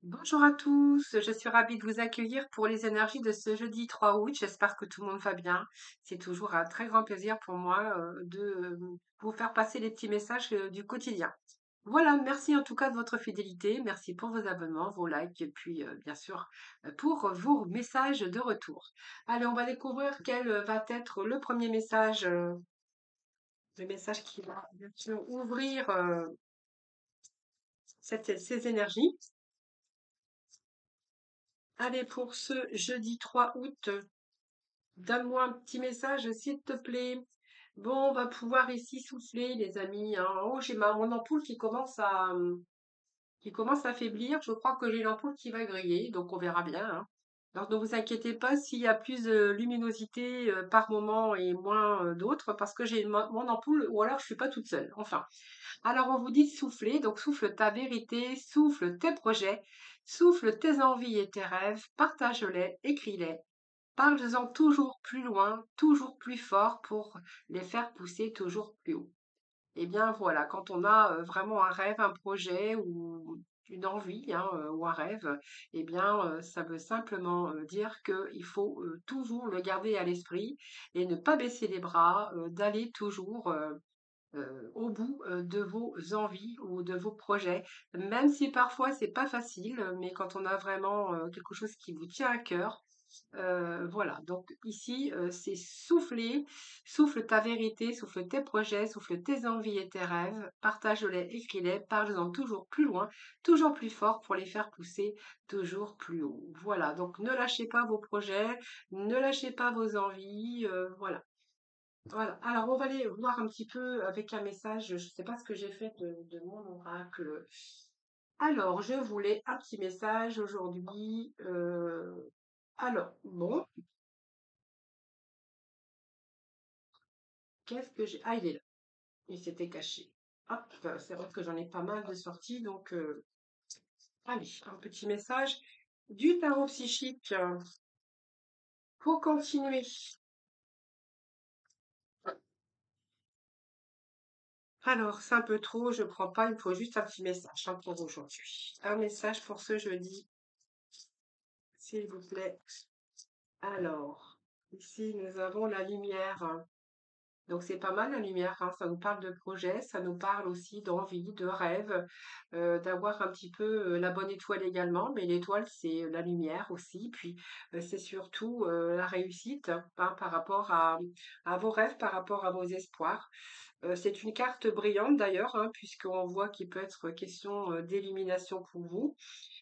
Bonjour à tous, je suis ravie de vous accueillir pour les énergies de ce jeudi 3 août. J'espère que tout le monde va bien. C'est toujours un très grand plaisir pour moi de vous faire passer les petits messages du quotidien. Voilà, merci en tout cas de votre fidélité, merci pour vos abonnements, vos likes et puis bien sûr pour vos messages de retour. Allez, on va découvrir quel va être le premier message, le message qui va bien sûr ouvrir ces énergies. Allez, pour ce jeudi 3 août, donne-moi un petit message, s'il te plaît. Bon, on va pouvoir ici souffler, les amis, hein. Oh, j'ai mon ampoule qui commence à faiblir. Je crois que j'ai l'ampoule qui va griller, donc on verra bien, hein. Donc ne vous inquiétez pas s'il y a plus de luminosité par moment et moins d'autres, parce que j'ai mon ampoule, ou alors je suis pas toute seule. Enfin, alors on vous dit de souffler, donc souffle ta vérité, souffle tes projets, souffle tes envies et tes rêves, partage-les, écris-les. Parle-en toujours plus loin, toujours plus fort pour les faire pousser toujours plus haut. Eh bien voilà, quand on a vraiment un rêve, un projet ou une envie ou un rêve, eh bien ça veut simplement dire qu'il faut toujours le garder à l'esprit et ne pas baisser les bras, d'aller toujours au bout de vos envies ou de vos projets, même si parfois c'est pas facile, mais quand on a vraiment quelque chose qui vous tient à cœur, voilà, donc ici, c'est souffler, souffle ta vérité, souffle tes projets, souffle tes envies et tes rêves, partage-les, écris-les, parle-en toujours plus loin, toujours plus fort pour les faire pousser toujours plus haut. Voilà, donc ne lâchez pas vos projets, ne lâchez pas vos envies, voilà. Voilà, alors on va aller voir un petit peu avec un message, je ne sais pas ce que j'ai fait de mon oracle. Alors, je voulais un petit message aujourd'hui. Alors, bon, qu'est-ce que j'ai... Ah, il est là, il s'était caché. Hop, c'est vrai que j'en ai pas mal de sorties, donc allez, un petit message du tarot psychique. Pour continuer. Alors, c'est un peu trop, je prends pas, il me faut juste un petit message pour aujourd'hui. Un message pour ce jeudi, s'il vous plaît. Alors, ici, nous avons la lumière. Donc, c'est pas mal la lumière, hein. Ça nous parle de projet, ça nous parle aussi d'envie, de rêve, d'avoir un petit peu la bonne étoile également. Mais l'étoile, c'est la lumière aussi. Puis, c'est surtout la réussite hein, par rapport à vos rêves, par rapport à vos espoirs. C'est une carte brillante d'ailleurs, hein, puisqu'on voit qu'il peut être question d'élimination pour vous.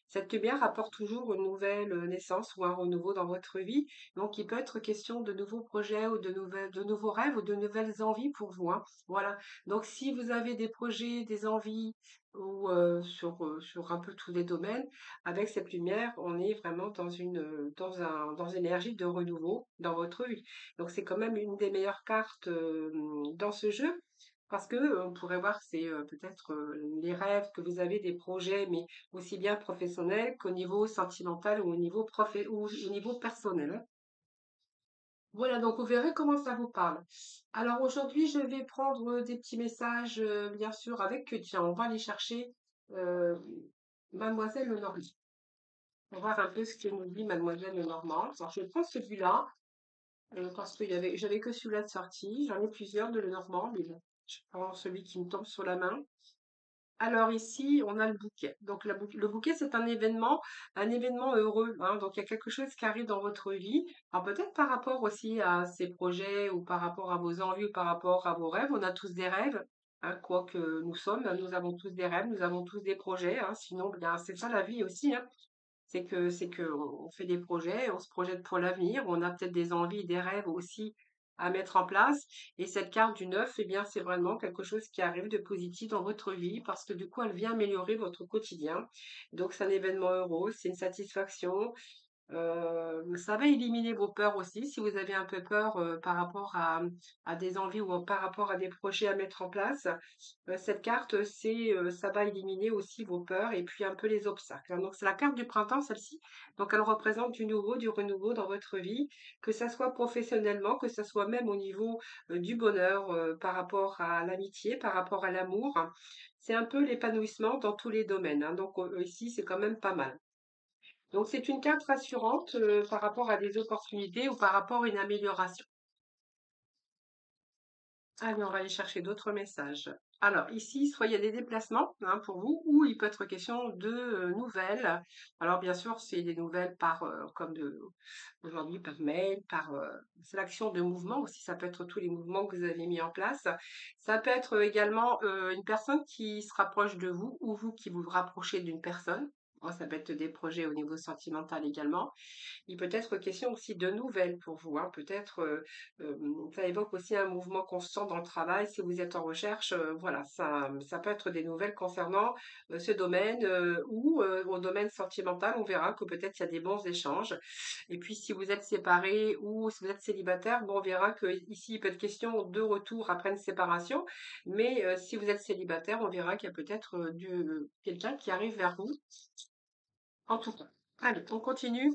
Cette lumière apporte toujours une nouvelle naissance ou un renouveau dans votre vie. Donc, il peut être question de nouveaux projets ou de nouveaux rêves ou de nouvelles envies pour vous, hein. Voilà. Donc, si vous avez des projets, des envies ou sur un peu tous les domaines, avec cette lumière, on est vraiment dans une énergie de renouveau dans votre vie. Donc, c'est quand même une des meilleures cartes dans ce jeu. Parce que on pourrait voir que c'est peut-être les rêves que vous avez, des projets, mais aussi bien professionnel qu'au niveau sentimental ou ou au niveau personnel, hein. Voilà, donc vous verrez comment ça vous parle. Alors aujourd'hui, je vais prendre des petits messages, bien sûr, tiens, on va aller chercher euh, Mademoiselle Lenormand. On va voir un peu ce que nous dit Mademoiselle Lenormand. Alors je prends celui-là, parce que j'avais que celui-là de sortie. J'en ai plusieurs de Lenormand, mais bon, je prends celui qui me tombe sur la main. Alors ici, on a le bouquet. Donc le bouquet, c'est un événement heureux, hein. Donc il y a quelque chose qui arrive dans votre vie. Alors peut-être par rapport aussi à ces projets ou par rapport à vos envies ou par rapport à vos rêves. On a tous des rêves, hein, quoi que nous sommes. Nous avons tous des rêves, nous avons tous des projets, hein. Sinon, bien, c'est ça la vie aussi, hein. C'est que on fait des projets, on se projette pour l'avenir, on a peut-être des envies, des rêves aussi à mettre en place. Et cette carte du 9, eh bien, c'est vraiment quelque chose qui arrive de positif dans votre vie parce que du coup, elle vient améliorer votre quotidien. Donc, c'est un événement heureux, c'est une satisfaction, ça va éliminer vos peurs aussi. Si vous avez un peu peur par rapport à des envies ou par rapport à des projets à mettre en place, cette carte, ça va éliminer aussi vos peurs et puis un peu les obstacles, hein. Donc c'est la carte du printemps, celle-ci. Donc elle représente du nouveau, du renouveau dans votre vie, que ça soit professionnellement, que ça soit même au niveau du bonheur, par rapport à l'amitié, par rapport à l'amour. C'est un peu l'épanouissement dans tous les domaines, hein. Donc ici, c'est quand même pas mal. Donc c'est une carte rassurante, par rapport à des opportunités ou par rapport à une amélioration. Allez, on va aller chercher d'autres messages. Alors ici, soit il y a des déplacements hein, pour vous, ou il peut être question de nouvelles. Alors bien sûr, c'est des nouvelles par aujourd'hui par mail, par c'est l'action de mouvement aussi. Ça peut être tous les mouvements que vous avez mis en place. Ça peut être également une personne qui se rapproche de vous ou vous qui vous rapprochez d'une personne. Moi, ça peut être des projets au niveau sentimental également. Il peut être question aussi de nouvelles pour vous, hein. Peut-être, ça évoque aussi un mouvement constant dans le travail. Si vous êtes en recherche, voilà, ça peut être des nouvelles concernant ce domaine ou au domaine sentimental. On verra que peut-être il y a des bons échanges. Et puis, si vous êtes séparés ou si vous êtes célibataire, bon, on verra que ici, il peut être question de retour après une séparation. Mais si vous êtes célibataire, on verra qu'il y a peut-être quelqu'un qui arrive vers vous. En tout cas. Allez, on continue.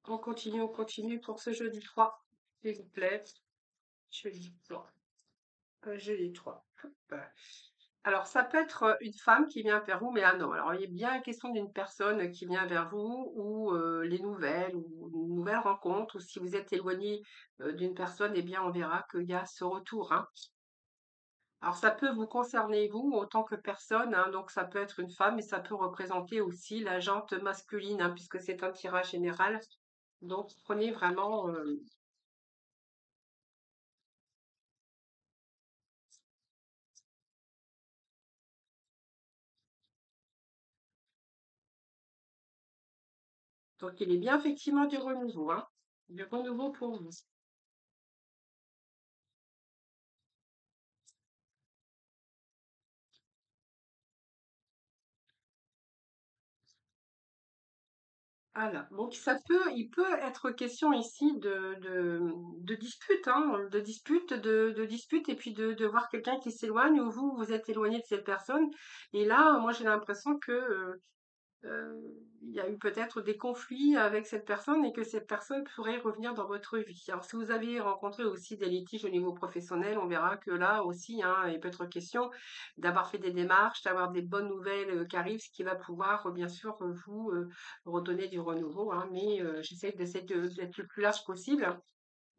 On continue pour ce jeudi 3, s'il vous plaît. Jeudi 3. Jeudi 3. Hop. Alors, ça peut être une femme qui vient vers vous, mais ah non. Alors, il est bien question d'une personne qui vient vers vous, ou les nouvelles, ou une nouvelle rencontre, ou si vous êtes éloigné d'une personne, eh bien, on verra qu'il y a ce retour, hein. Alors, ça peut vous concerner, vous, autant que personne, hein, donc ça peut être une femme, mais ça peut représenter aussi la jante masculine, hein, puisque c'est un tirage général. Donc, prenez vraiment donc il est bien effectivement du renouveau, hein. Du renouveau pour vous. Voilà. Donc il peut être question ici de dispute, hein, de dispute, et puis de voir quelqu'un qui s'éloigne ou vous, vous êtes éloigné de cette personne. Et là, moi, j'ai l'impression que il y a eu peut-être des conflits avec cette personne et que cette personne pourrait revenir dans votre vie. Alors, si vous avez rencontré aussi des litiges au niveau professionnel, on verra que là aussi, hein, il peut être question d'avoir fait des démarches, d'avoir des bonnes nouvelles qui arrivent, ce qui va pouvoir, bien sûr, vous redonner du renouveau, hein. Mais j'essaie d'être le plus large possible.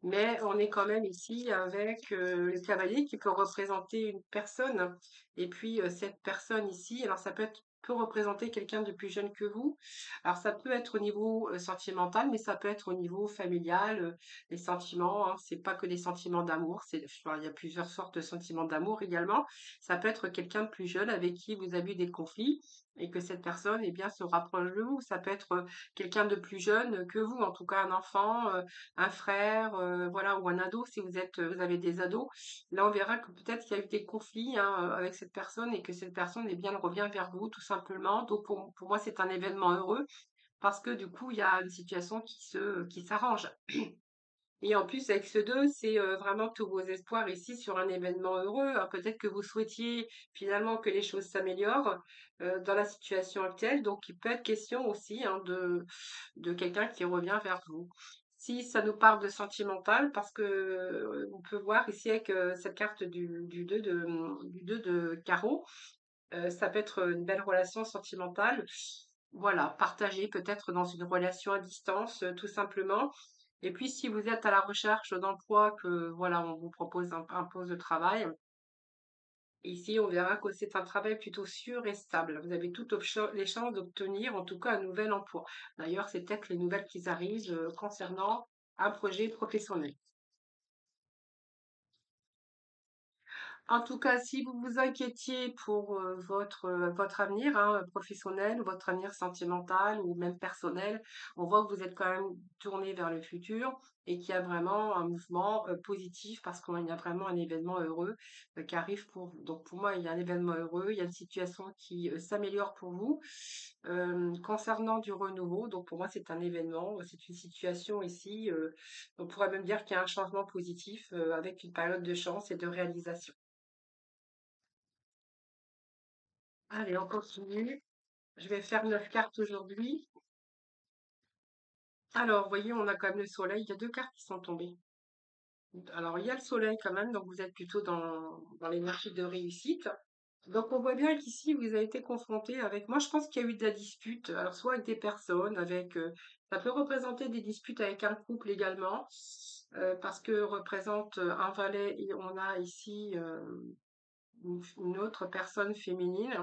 Mais on est quand même ici avec le cavalier qui peut représenter une personne. Et puis cette personne ici, alors ça peut représenter quelqu'un de plus jeune que vous. Alors ça peut être au niveau sentimental, mais ça peut être au niveau familial. Les sentiments, hein, c'est pas que des sentiments d'amour. Enfin, il y a plusieurs sortes de sentiments d'amour également. Ça peut être quelqu'un de plus jeune avec qui vous avez eu des conflits et que cette personne, eh bien, se rapproche de vous. Ça peut être quelqu'un de plus jeune que vous, en tout cas un enfant. Un frère, voilà, ou un ado si vous avez des ados. Là, on verra que peut-être qu'il y a eu des conflits, hein, avec cette personne et que cette personne, eh bien, elle revient vers vous tout simplement. Donc pour moi, c'est un événement heureux parce que du coup, il y a une situation qui s'arrange. Et en plus, avec ce 2, c'est vraiment tous vos espoirs ici sur un événement heureux, hein. Peut-être que vous souhaitiez finalement que les choses s'améliorent dans la situation actuelle. Donc, il peut être question aussi hein, de quelqu'un qui revient vers vous. Si ça nous parle de sentimental, parce que on peut voir ici avec cette carte du 2 de carreau, ça peut être une belle relation sentimentale. Voilà, partagée peut-être dans une relation à distance, tout simplement. Et puis, si vous êtes à la recherche d'emploi, que voilà, on vous propose un poste de travail, ici, on verra que c'est un travail plutôt sûr et stable. Vous avez toutes les chances d'obtenir, en tout cas, un nouvel emploi. D'ailleurs, c'est peut-être les nouvelles qui arrivent concernant un projet professionnel. En tout cas, si vous vous inquiétiez pour votre avenir hein, professionnel, ou votre avenir sentimental ou même personnel, on voit que vous êtes quand même tourné vers le futur et qu'il y a vraiment un mouvement positif parce qu'il y a vraiment un événement heureux qui arrive pour vous. Donc pour moi, il y a un événement heureux, il y a une situation qui s'améliore pour vous. Concernant du renouveau, donc pour moi, c'est un événement, c'est une situation ici. On pourrait même dire qu'il y a un changement positif avec une période de chance et de réalisation. Allez, on continue. Je vais faire 9 cartes aujourd'hui. Alors, vous voyez, on a quand même le soleil. Il y a deux cartes qui sont tombées. Alors, il y a le soleil quand même, donc vous êtes plutôt dans l'énergie de réussite. Donc on voit bien qu'ici vous avez été confronté avec moi je pense qu'il y a eu de la dispute, alors soit avec des personnes, avec, ça peut représenter des disputes avec un couple également, parce que représente, un valet et on a ici, une autre personne féminine.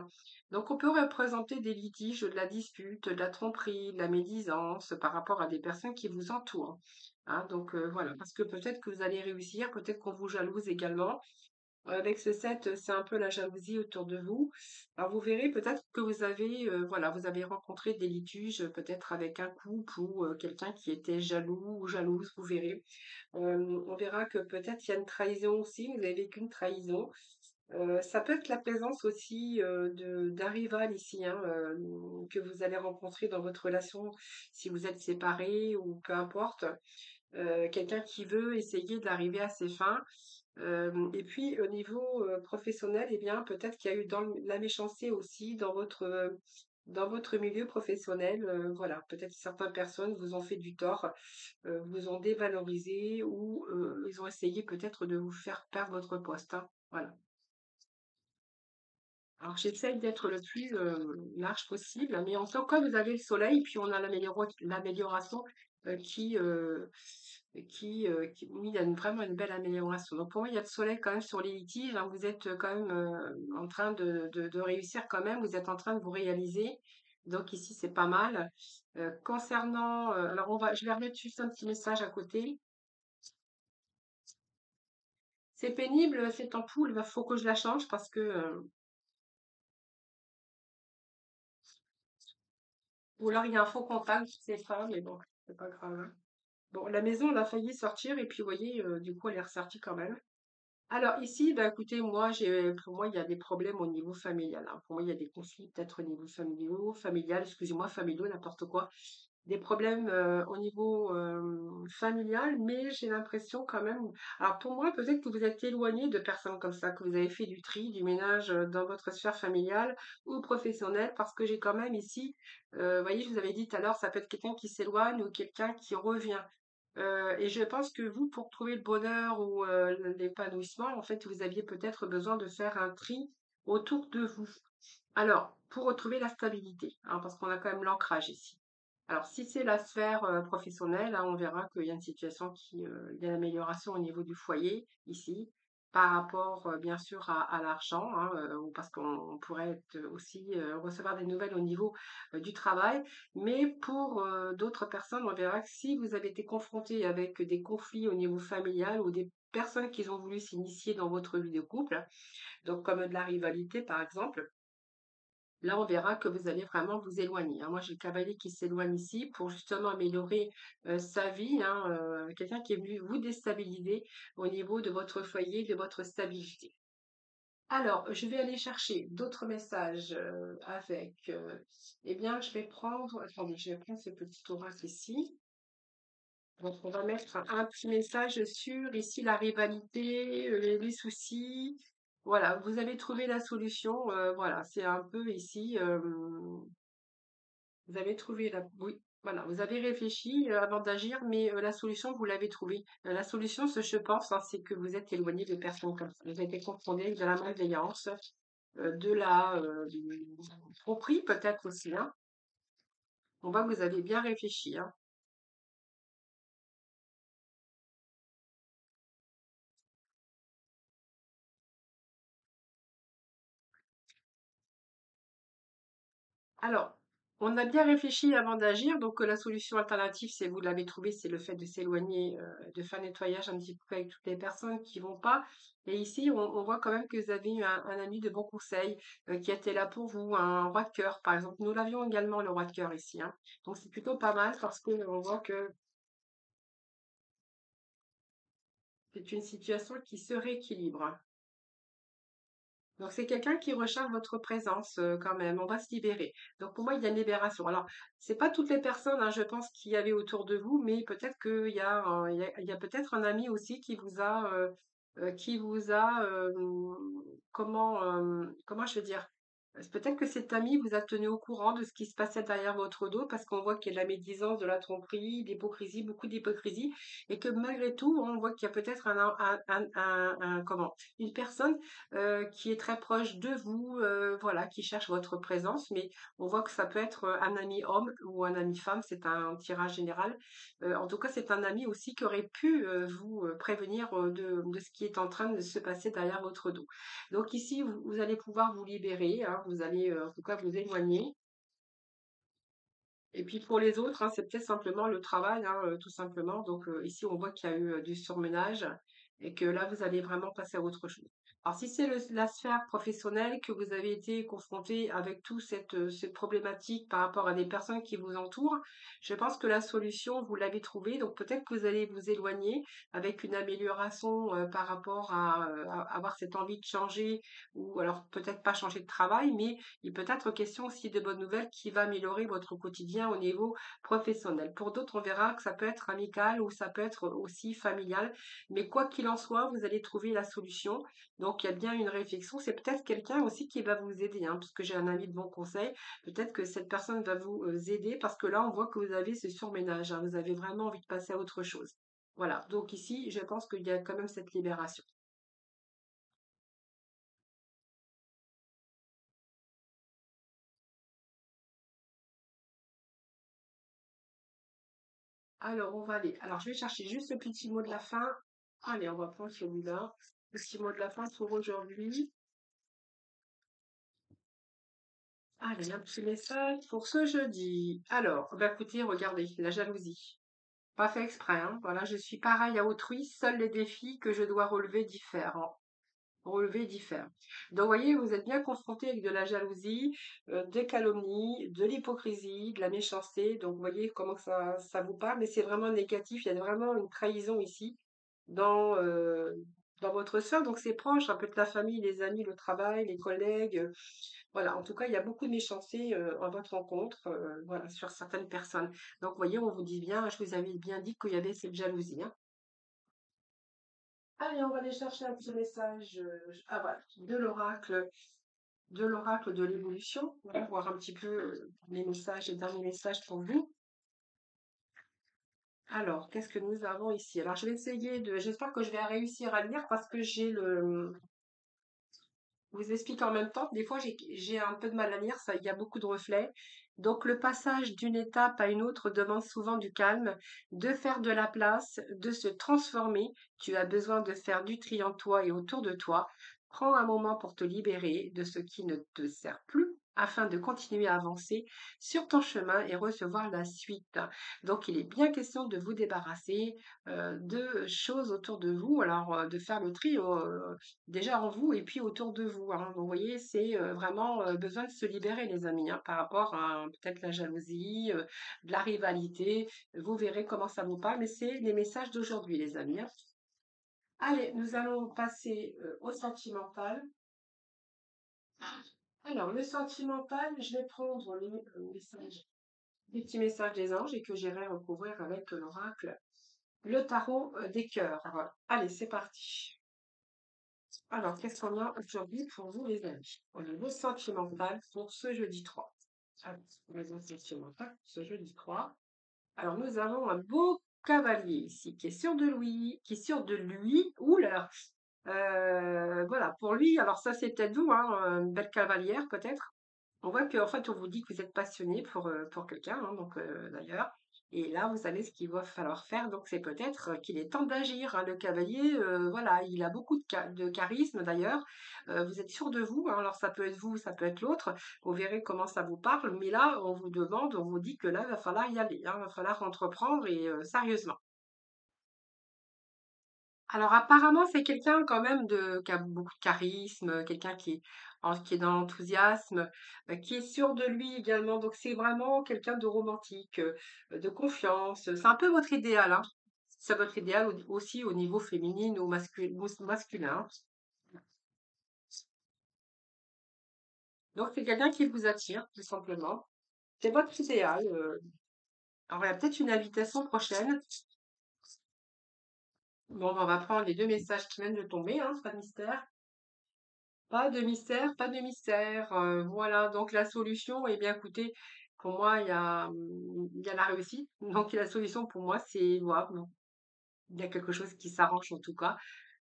Donc on peut représenter des litiges, de la dispute, de la tromperie, de la médisance par rapport à des personnes qui vous entourent. Hein, donc voilà, parce que peut-être que vous allez réussir, peut-être qu'on vous jalouse également. Avec ce 7, c'est un peu la jalousie autour de vous. Alors vous verrez peut-être que vous avez, voilà, vous avez rencontré des litiges, peut-être avec un couple ou quelqu'un qui était jaloux ou jalouse, vous verrez. On verra que peut-être il y a une trahison aussi, vous avez vécu une trahison. Ça peut être la présence aussi d'un rival ici, hein, que vous allez rencontrer dans votre relation si vous êtes séparés ou peu importe. Quelqu'un qui veut essayer d'arriver à ses fins. Et puis au niveau professionnel, eh bien peut-être qu'il y a eu la méchanceté aussi dans votre milieu professionnel. Voilà, peut-être que certaines personnes vous ont fait du tort, vous ont dévalorisé ou ils ont essayé peut-être de vous faire perdre votre poste. Hein. Voilà. Alors j'essaye d'être le plus large possible, mais en tant que vous avez le soleil, puis on a l'amélioration euh, qui, euh, oui, il y a vraiment une belle amélioration. Donc pour moi, il y a le soleil quand même sur les litiges. Hein, vous êtes quand même en train de réussir quand même, vous êtes en train de vous réaliser. Donc ici, c'est pas mal. Concernant, alors je vais remettre juste un petit message à côté. C'est pénible cette ampoule, il faut que je la change parce que, ou alors il y a un faux contact, je sais pas, mais bon, c'est pas grave. Hein. Bon, la maison, elle a failli sortir et puis vous voyez, du coup, elle est ressortie quand même. Alors ici, bah, écoutez, pour moi, il y a des problèmes au niveau familial. Hein. Pour moi, il y a des conflits peut-être au niveau familial, excusez-moi, familiaux, n'importe quoi. Des problèmes au niveau familial, mais j'ai l'impression quand même. Alors pour moi, peut-être que vous êtes éloigné de personnes comme ça, que vous avez fait du tri, du ménage dans votre sphère familiale ou professionnelle, parce que j'ai quand même ici, vous voyez, je vous avais dit tout à l'heure, ça peut être quelqu'un qui s'éloigne ou quelqu'un qui revient. Et je pense que vous, pour trouver le bonheur ou l'épanouissement, en fait, vous aviez peut-être besoin de faire un tri autour de vous. Alors, pour retrouver la stabilité, hein, parce qu'on a quand même l'ancrage ici. Alors, si c'est la sphère professionnelle, hein, on verra qu'il y a une situation il y a l'amélioration au niveau du foyer ici, par rapport bien sûr à l'argent, hein, ou parce qu'on pourrait aussi recevoir des nouvelles au niveau du travail. Mais pour d'autres personnes, on verra que si vous avez été confronté avec des conflits au niveau familial ou des personnes qui ont voulu s'initier dans votre vie de couple, donc comme de la rivalité par exemple, là, on verra que vous allez vraiment vous éloigner. Hein. Moi, j'ai le cavalier qui s'éloigne ici pour justement améliorer sa vie. Hein, quelqu'un qui est venu vous déstabiliser au niveau de votre foyer, de votre stabilité. Alors, je vais aller chercher d'autres messages avec. Eh bien, je vais prendre. Attendez, je vais prendre ce petit oracle ici. Donc, on va mettre un petit message sur ici la rivalité, les soucis. Voilà, vous avez trouvé la solution. Voilà, c'est un peu ici. Vous avez trouvé la oui, voilà, vous avez réfléchi, avant d'agir, mais la solution, vous l'avez trouvée. La solution, ce je pense, hein, c'est que vous êtes éloigné de personnes comme ça. Vous avez été confronté avec de la malveillance, de la tromperie peut-être aussi, hein. On voit que vous avez bien réfléchi, hein. Alors, on a bien réfléchi avant d'agir, donc la solution alternative, c'est vous l'avez trouvée, c'est le fait de s'éloigner, de faire nettoyage un petit peu avec toutes les personnes qui vont pas. Et ici, on voit quand même que vous avez eu un ami de bon conseil qui était là pour vous, un roi de cœur, par exemple. Nous l'avions également, le roi de cœur ici, hein. Donc c'est plutôt pas mal parce que on voit que c'est une situation qui se rééquilibre. Donc c'est quelqu'un qui recherche votre présence quand même. On va se libérer. Donc pour moi, il y a une libération. Alors, c'est pas toutes les personnes, hein, je pense, qu'il y avait autour de vous, mais peut-être qu'il y a, il y a peut-être un ami aussi qui vous a, comment je veux dire? Peut-être que cet ami vous a tenu au courant de ce qui se passait derrière votre dos parce qu'on voit qu'il y a de la médisance, de la tromperie, l'hypocrisie, beaucoup d'hypocrisie, et que malgré tout, on voit qu'il y a peut-être comment, une personne qui est très proche de vous, voilà, qui cherche votre présence, mais on voit que ça peut être un ami homme ou un ami femme, c'est un tirage général. En tout cas, c'est un ami aussi qui aurait pu vous prévenir de ce qui est en train de se passer derrière votre dos. Donc ici, vous allez pouvoir vous libérer, hein, vous allez en tout cas vous éloigner. Et puis pour les autres, hein, c'est peut-être simplement le travail, hein, tout simplement. Donc ici, on voit qu'il y a eu du surmenage et que là, vous allez vraiment passer à autre chose. Alors si c'est la sphère professionnelle que vous avez été confronté avec toute cette problématique par rapport à des personnes qui vous entourent, je pense que la solution, vous l'avez trouvée. Donc peut-être que vous allez vous éloigner avec une amélioration par rapport à avoir cette envie de changer ou alors peut-être pas changer de travail, mais il peut être question aussi de bonnes nouvelles qui va améliorer votre quotidien au niveau professionnel. Pour d'autres, on verra que ça peut être amical ou ça peut être aussi familial. Mais quoi qu'il en soit, vous allez trouver la solution. Donc, il y a bien une réflexion. C'est peut-être quelqu'un aussi qui va vous aider, hein, parce que j'ai un ami de bon conseil. Peut-être que cette personne va vous aider parce que là, on voit que vous avez ce surménage, hein. Vous avez vraiment envie de passer à autre chose. Voilà. Donc ici, je pense qu'il y a quand même cette libération. Alors, on va aller. Alors, je vais chercher juste le petit mot de la fin. Allez, on va prendre celui-là. Le petit mot de la fin pour aujourd'hui. Allez, un petit message pour ce jeudi. Alors, bah écoutez, regardez, la jalousie. Pas fait exprès, hein. Voilà, je suis pareil à autrui, seuls les défis que je dois relever diffèrent. Relever diffère. Donc, vous voyez, vous êtes bien confronté avec de la jalousie, des calomnies, de l'hypocrisie, de la méchanceté. Donc, vous voyez comment ça vous parle, mais c'est vraiment négatif. Il y a vraiment une trahison ici dans, dans votre sœur. Donc, c'est proche, ça peut être la famille, les amis, le travail, les collègues. Voilà, en tout cas, il y a beaucoup de méchanceté en votre rencontre, voilà, sur certaines personnes. Donc, vous voyez, on vous dit bien, je vous avais bien dit qu'il y avait cette jalousie, hein. Allez, on va aller chercher un petit message. Ah voilà, de l'oracle de l'évolution. On va voir un petit peu les messages, les derniers messages pour vous. Alors, qu'est-ce que nous avons ici? Alors, je vais essayer de. J'espère que je vais réussir à lire parce que j'ai le. Je vous explique en même temps. Des fois, j'ai un peu de mal à lire. Ça, il y a beaucoup de reflets. Donc, le passage d'une étape à une autre demande souvent du calme, de faire de la place, de se transformer. Tu as besoin de faire du tri en toi et autour de toi. Prends un moment pour te libérer de ce qui ne te sert plus afin de continuer à avancer sur ton chemin et recevoir la suite. Donc, il est bien question de vous débarrasser de choses autour de vous. Alors, de faire le tri déjà en vous et puis autour de vous, hein. Donc, vous voyez, c'est vraiment besoin de se libérer, les amis, hein, par rapport à peut-être la jalousie, de la rivalité. Vous verrez comment ça vous parle, mais c'est les messages d'aujourd'hui, les amis, hein. Allez, nous allons passer au sentimental. Alors, le sentimental, je vais prendre les messages, les petits messages des anges et que j'irai recouvrir avec l'oracle, le tarot des cœurs. Allez, c'est parti. Alors, qu'est-ce qu'on a aujourd'hui pour vous, les amis? Au niveau sentimental pour ce jeudi 3. Alors, maison sentimentale pour ce jeudi 3. Alors, nous avons un beau cavalier ici qui est sûr de lui, qui est sûr de lui. Ouh là là. Voilà, pour lui, alors ça c'est peut-être vous, hein, une belle cavalière peut-être. On voit qu'en fait, on vous dit que vous êtes passionné pour quelqu'un, hein, donc d'ailleurs. Et là, vous savez ce qu'il va falloir faire. Donc, c'est peut-être qu'il est temps d'agir, hein. Le cavalier, voilà, il a beaucoup de charisme d'ailleurs. Vous êtes sûr de vous, hein. Alors, ça peut être vous, ça peut être l'autre. Vous verrez comment ça vous parle. Mais là, on vous demande, on vous dit que là, il va falloir y aller, hein. Il va falloir entreprendre et sérieusement. Alors apparemment, c'est quelqu'un quand même qui a beaucoup de charisme, quelqu'un qui est dans l'enthousiasme, qui est sûr de lui également. Donc c'est vraiment quelqu'un de romantique, de confiance. C'est un peu votre idéal, hein. C'est votre idéal aussi au niveau féminin ou masculin. Donc c'est quelqu'un qui vous attire, tout simplement. C'est votre idéal. Alors il y a peut-être une invitation prochaine. Bon, ben, on va prendre les deux messages qui viennent de tomber, hein, pas de mystère. Pas de mystère, pas de mystère. Voilà, donc la solution, eh bien, écoutez, pour moi, il y a la réussite. Donc la solution, pour moi, c'est louable. Il y a quelque chose qui s'arrange en tout cas.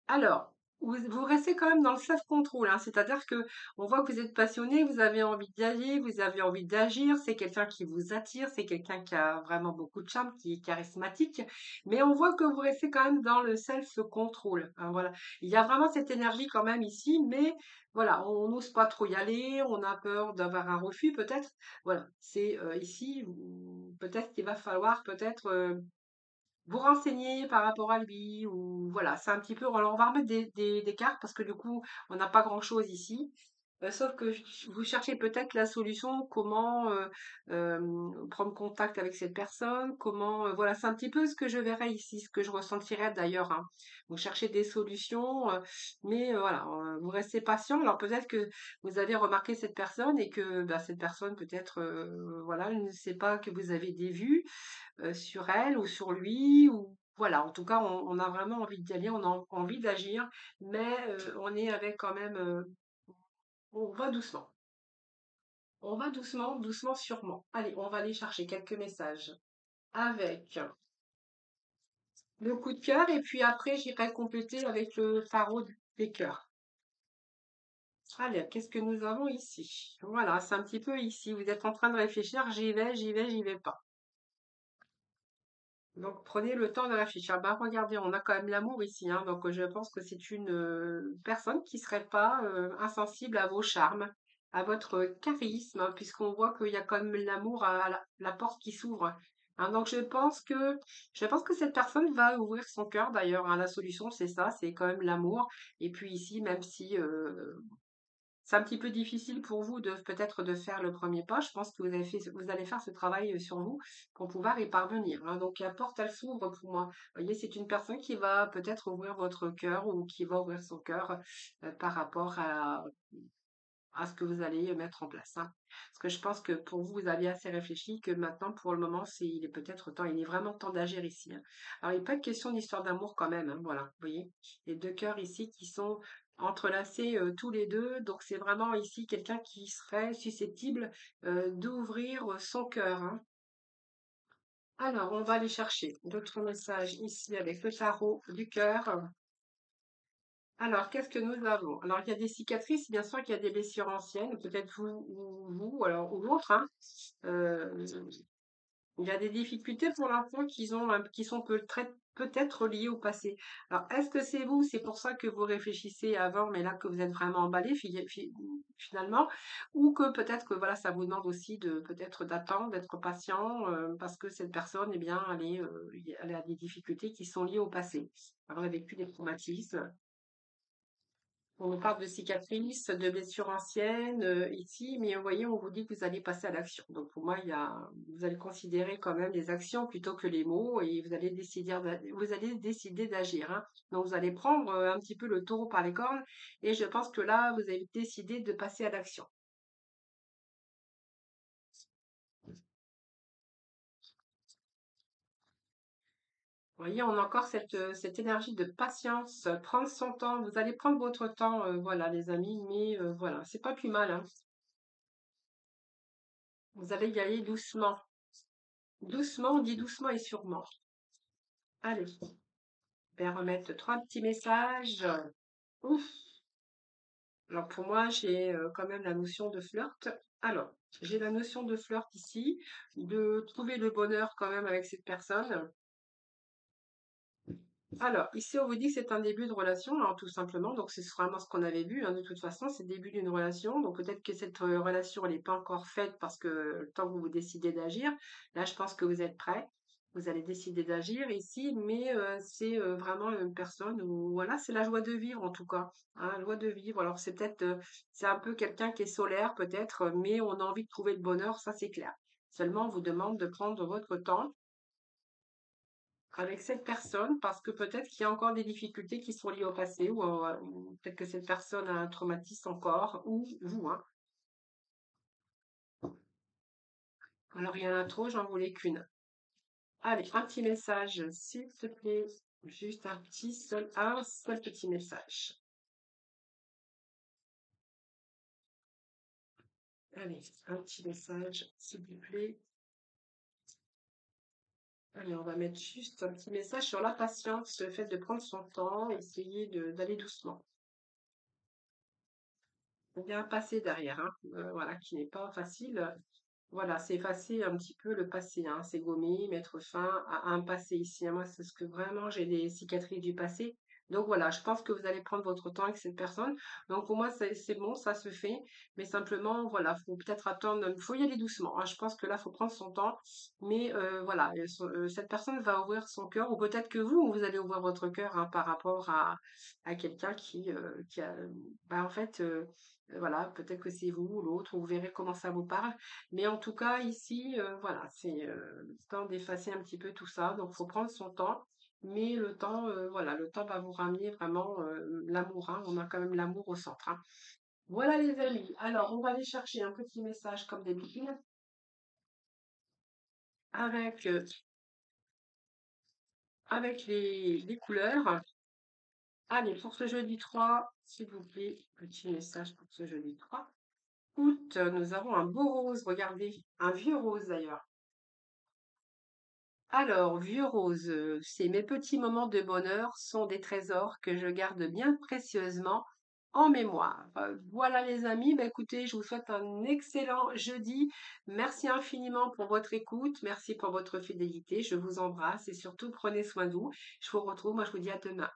Alors, vous restez quand même dans le self-control, hein, c'est-à-dire que on voit que vous êtes passionné, vous avez envie d'y aller, vous avez envie d'agir, c'est quelqu'un qui vous attire, c'est quelqu'un qui a vraiment beaucoup de charme, qui est charismatique, mais on voit que vous restez quand même dans le self-control, hein, voilà. Il y a vraiment cette énergie quand même ici, mais voilà, on n'ose pas trop y aller, on a peur d'avoir un refus peut-être. Voilà, c'est ici, peut-être qu'il va falloir peut-être vous renseigner par rapport à lui ou voilà, c'est un petit peu alors on va remettre des cartes parce que du coup, on n'a pas grand-chose ici. Sauf que vous cherchez peut-être la solution, comment prendre contact avec cette personne, comment voilà, c'est un petit peu ce que je verrais ici, ce que je ressentirais d'ailleurs, hein. Vous cherchez des solutions, mais voilà, vous restez patient. Alors peut-être que vous avez remarqué cette personne et que bah, cette personne peut-être voilà, elle ne sait pas que vous avez des vues sur elle ou sur lui ou voilà, en tout cas, on a vraiment envie d'y aller, on a envie d'agir, mais on est avec quand même, on va doucement. On va doucement, doucement, sûrement. Allez, on va aller chercher quelques messages avec le coup de cœur et puis après, j'irai compléter avec le tarot des cœurs. Allez, qu'est-ce que nous avons ici? Voilà, c'est un petit peu ici. Vous êtes en train de réfléchir, j'y vais, j'y vais, j'y vais pas. Donc prenez le temps de réfléchir. Bah regardez, on a quand même l'amour ici, hein, donc je pense que c'est une personne qui serait pas insensible à vos charmes, à votre charisme, hein, puisqu'on voit qu'il y a quand même l'amour à la porte qui s'ouvre. Hein. Donc je pense que cette personne va ouvrir son cœur d'ailleurs. Hein. La solution c'est ça, c'est quand même l'amour. Et puis ici, même si c'est un petit peu difficile pour vous de peut-être de faire le premier pas. Je pense que vous allez faire ce travail sur vous pour pouvoir y parvenir. Hein. Donc la porte, elle s'ouvre pour moi. Vous voyez, c'est une personne qui va peut-être ouvrir votre cœur ou qui va ouvrir son cœur par rapport à ce que vous allez mettre en place. Hein. Parce que je pense que pour vous, vous avez assez réfléchi que maintenant, pour le moment, il est peut-être temps, il est vraiment temps d'agir ici. Hein. Alors, il n'est pas question d'histoire d'amour quand même, hein, voilà, vous voyez, les deux cœurs ici qui sont entrelacés tous les deux, donc c'est vraiment ici quelqu'un qui serait susceptible d'ouvrir son cœur. Hein. Alors, on va aller chercher d'autres messages ici avec le tarot du cœur. Alors, qu'est-ce que nous avons? Alors, il y a des cicatrices, bien sûr qu'il y a des blessures anciennes, peut-être vous, alors, ou l'autre, hein. Euh, il y a des difficultés pour l'instant qui sont peut-être liées au passé. Alors, est-ce que c'est vous? C'est pour ça que vous réfléchissez avant, mais là que vous êtes vraiment emballé finalement, ou que peut-être que voilà, ça vous demande aussi de peut-être d'attendre, d'être patient, parce que cette personne, eh bien, elle a des difficultés qui sont liées au passé. Alors, elle a vécu des traumatismes. On parle de cicatrices, de blessures anciennes ici, mais vous voyez, on vous dit que vous allez passer à l'action. Donc pour moi, vous allez considérer quand même les actions plutôt que les mots et vous allez décider d'agir. Hein. Donc vous allez prendre un petit peu le taureau par les cornes et je pense que là, vous avez décidé de passer à l'action. Vous voyez, on a encore cette énergie de patience, prendre son temps. Vous allez prendre votre temps, voilà, les amis, mais voilà, c'est pas plus mal. Hein. Vous allez y aller doucement. Doucement, on dit doucement et sûrement. Allez, je vais remettre trois petits messages. Ouf. Alors pour moi, j'ai quand même la notion de flirt. Alors, j'ai la notion de flirt ici, de trouver le bonheur quand même avec cette personne. Alors, ici, on vous dit que c'est un début de relation, alors, tout simplement. Donc, c'est vraiment ce qu'on avait vu. Hein, de toute façon, c'est le début d'une relation. Donc, peut-être que cette relation, elle n'est pas encore faite parce que le temps que vous décidez d'agir, là, je pense que vous êtes prêt. Vous allez décider d'agir ici, mais c'est vraiment une personne où, voilà, c'est la joie de vivre en tout cas. Hein, la joie de vivre. Alors, c'est peut-être, c'est un peu quelqu'un qui est solaire peut-être, mais on a envie de trouver le bonheur, ça c'est clair. Seulement, on vous demande de prendre votre temps avec cette personne parce que peut-être qu'il y a encore des difficultés qui sont liées au passé ou peut-être que cette personne a un traumatisme encore ou vous. Hein. Alors il y en a trop, j'en voulais qu'une. Allez, un petit message, s'il te plaît. Juste un seul petit message. Allez, un petit message, s'il vous plaît. Allez, on va mettre juste un petit message sur la patience, le fait de prendre son temps, essayer d'aller doucement. Il y a un passé derrière, hein, voilà, qui n'est pas facile. Voilà, c'est effacer un petit peu le passé, hein, c'est gommer, mettre fin à un passé ici, hein. Moi, c'est ce que vraiment j'ai des cicatrices du passé. Donc voilà, je pense que vous allez prendre votre temps avec cette personne. Donc pour moi, c'est bon, ça se fait. Mais simplement, voilà, faut peut-être attendre, faut y aller doucement, hein. Je pense que là, faut prendre son temps. Mais voilà, cette personne va ouvrir son cœur, ou peut-être que vous allez ouvrir votre cœur, hein, par rapport à quelqu'un qui a, bah, en fait, voilà, peut-être que c'est vous ou l'autre, vous verrez comment ça vous parle. Mais en tout cas, ici, voilà, c'est le temps d'effacer un petit peu tout ça. Donc, faut prendre son temps. Mais le temps, voilà, le temps va vous ramener vraiment l'amour, hein. On a quand même l'amour au centre, hein. Voilà les amis. Alors, on va aller chercher un petit message comme d'habitude avec, avec les couleurs. Allez, pour ce jeudi 3, s'il vous plaît, petit message pour ce jeudi 3 août. Nous avons un beau rose, regardez, un vieux rose d'ailleurs. Alors, vieux rose, c'est mes petits moments de bonheur sont des trésors que je garde bien précieusement en mémoire. Voilà les amis, bah, écoutez, je vous souhaite un excellent jeudi. Merci infiniment pour votre écoute, merci pour votre fidélité. Je vous embrasse et surtout prenez soin de vous. Je vous retrouve, moi je vous dis à demain.